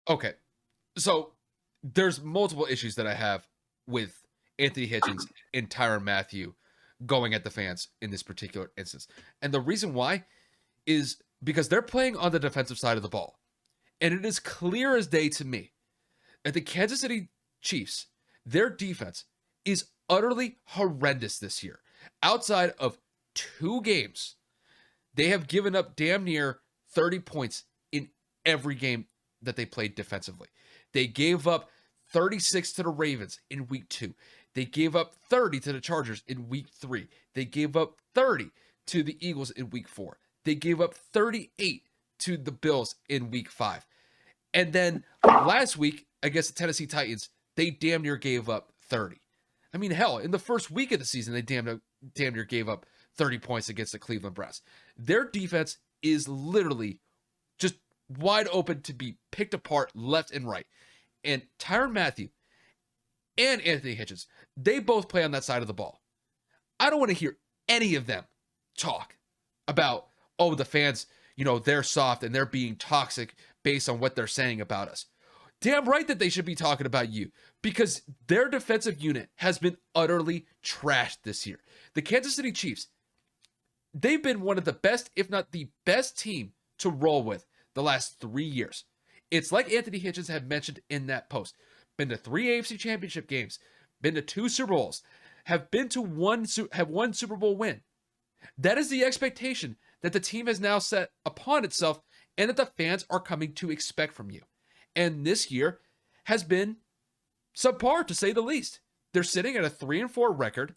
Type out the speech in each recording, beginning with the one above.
Okay. So there's multiple issues that I have with Anthony Hitchens and Tyrann Mathieu going at the fans in this particular instance. And the reason why is because they're playing on the defensive side of the ball. And it is clear as day to me that the Kansas City Chiefs, their defense is utterly horrendous this year. Outside of 2 games, they have given up damn near 30 points in every game that they played defensively. They gave up 36 to the Ravens in week 2. They gave up 30 to the Chargers in week 3. They gave up 30 to the Eagles in week 4. They gave up 38 to the Bills in week 5. And then last week against the Tennessee Titans, they damn near gave up 30. I mean, hell, in the first week of the season, they damn near gave up 30 points against the Cleveland Browns. Their defense is literally just wide open to be picked apart left and right. And Tyrann Mathieu and Anthony Hitchens, they both play on that side of the ball. I don't want to hear any of them talk about, oh, the fans, they're soft and they're being toxic based on what they're saying about us. Damn right that they should be talking about you, because their defensive unit has been utterly trashed this year. The Kansas City Chiefs, they've been one of the best, if not the best team to roll with the last 3 years. It's like Anthony Hitchens had mentioned in that post. Been to 3 AFC Championship games, been to 2 Super Bowls, have one Super Bowl win. That is the expectation that the team has now set upon itself and that the fans are coming to expect from you. And this year has been subpar, to say the least. They're sitting at a 3-4 record,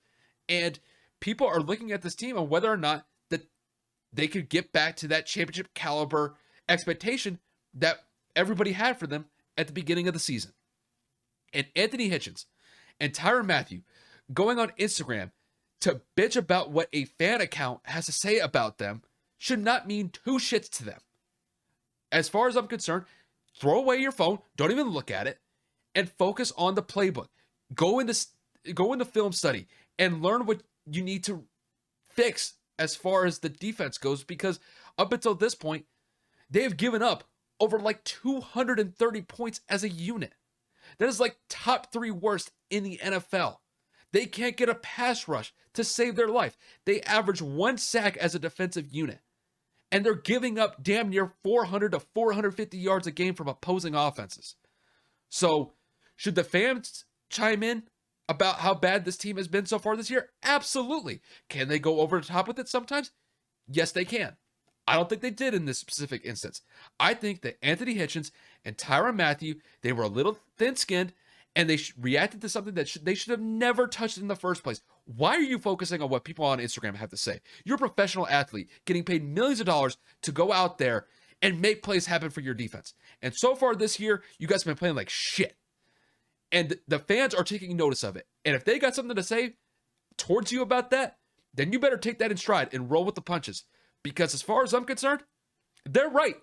and people are looking at this team on whether or not that they could get back to that championship caliber expectation that everybody had for them at the beginning of the season. And Anthony Hitchens and Tyrann Mathieu going on Instagram to bitch about what a fan account has to say about them should not mean 2 shits to them. As far as I'm concerned, throw away your phone, don't even look at it, and focus on the playbook. Go into film study and learn what you need to fix as far as the defense goes, because up until this point, they have given up over like 230 points as a unit. That is like top 3 worst in the NFL. They can't get a pass rush to save their life. They average 1 sack as a defensive unit. And they're giving up damn near 400 to 450 yards a game from opposing offenses. So, should the fans chime in about how bad this team has been so far this year? Absolutely. Can they go over the top with it sometimes? Yes, they can. I don't think they did in this specific instance. I think that Anthony Hitchens and Tyrann Mathieu, they were a little thin-skinned, and they reacted to something that they should have never touched in the first place. Why are you focusing on what people on Instagram have to say? You're a professional athlete getting paid millions of dollars to go out there and make plays happen for your defense. And so far this year, you guys have been playing like shit. And the fans are taking notice of it. And if they got something to say towards you about that, then you better take that in stride and roll with the punches. Because as far as I'm concerned, they're right.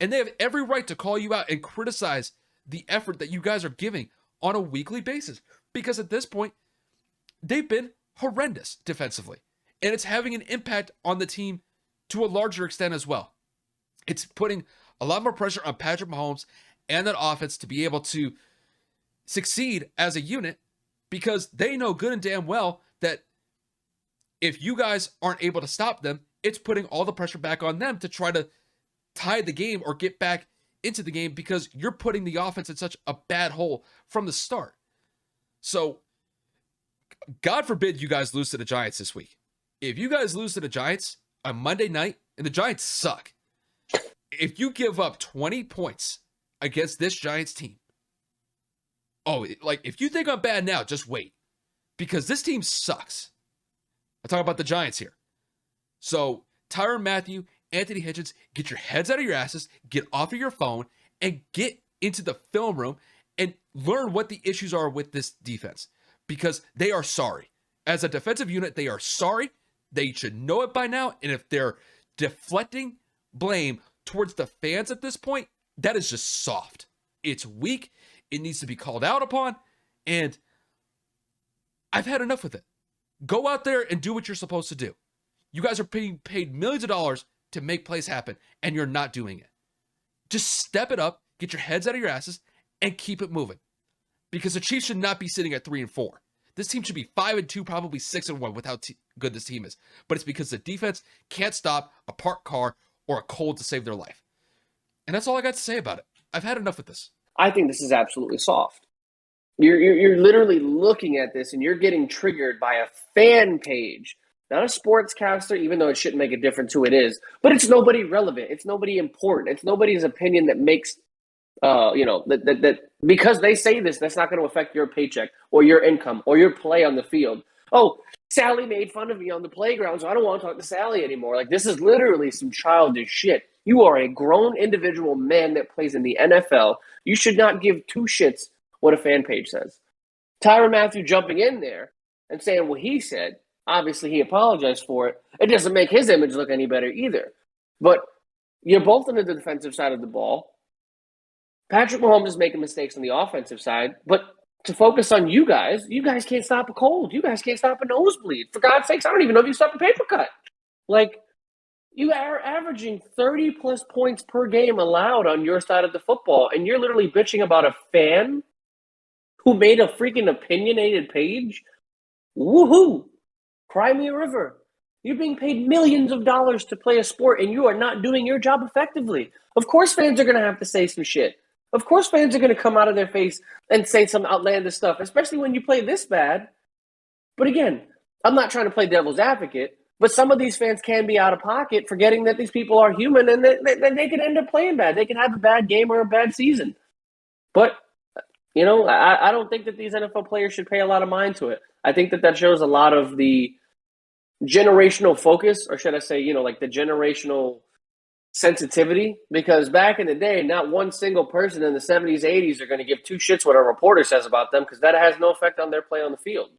And they have every right to call you out and criticize the effort that you guys are giving on a weekly basis. Because at this point, they've been horrendous defensively. And it's having an impact on the team to a larger extent as well. It's putting a lot more pressure on Patrick Mahomes and that offense to be able to succeed as a unit, because they know good and damn well that if you guys aren't able to stop them, it's putting all the pressure back on them to try to tie the game or get back into the game, because you're putting the offense in such a bad hole from the start. So, God forbid you guys lose to the Giants this week. If you guys lose to the Giants on Monday night, and the Giants suck, if you give up 20 points against this Giants team, if you think I'm bad now, just wait. Because this team sucks. I'm talking about the Giants here. So, Tyrann Mathieu, Anthony Hitchens, get your heads out of your asses, get off of your phone, and get into the film room and learn what the issues are with this defense. Because they are sorry. As a defensive unit, they are sorry. They should know it by now. And if they're deflecting blame towards the fans at this point, that is just soft. It's weak. It needs to be called out upon. And I've had enough with it. Go out there and do what you're supposed to do. You guys are being paid millions of dollars to make plays happen, and you're not doing it. Just step it up, get your heads out of your asses, and keep it moving. Because the Chiefs should not be sitting at 3-4. This team should be 5-2, probably 6-1 with how good this team is. But it's because the defense can't stop a parked car or a cold to save their life. And that's all I got to say about it. I've had enough with this. I think this is absolutely soft. You're literally looking at this and you're getting triggered by a fan page, not a sportscaster, even though it shouldn't make a difference who it is. But it's nobody relevant. It's nobody important. It's nobody's opinion that makes, that because they say this, that's not going to affect your paycheck or your income or your play on the field. Oh, Sally made fun of me on the playground, so I don't want to talk to Sally anymore. Like, this is literally some childish shit. You are a grown individual man that plays in the NFL. You should not give two shits what a fan page says. Tyrann Mathieu jumping in there and saying what he said, obviously he apologized for it. It doesn't make his image look any better either. But you're both on the defensive side of the ball. Patrick Mahomes is making mistakes on the offensive side, but to focus on you guys can't stop a cold. You guys can't stop a nosebleed. For God's sakes, I don't even know if you stop a paper cut. Like, you are averaging 30-plus points per game allowed on your side of the football, and you're literally bitching about a fan who made a freaking opinionated page? Woohoo! Cry me a river. You're being paid millions of dollars to play a sport, and you are not doing your job effectively. Of course fans are going to have to say some shit. Of course fans are going to come out of their face and say some outlandish stuff, especially when you play this bad. But again, I'm not trying to play devil's advocate, but some of these fans can be out of pocket, forgetting that these people are human and that they can end up playing bad. They can have a bad game or a bad season. But, I don't think that these NFL players should pay a lot of mind to it. I think that shows a lot of the generational focus, or should I say, like the generational sensitivity, because back in the day, not one single person in the 70s, 80s are going to give two shits what a reporter says about them, because that has no effect on their play on the field.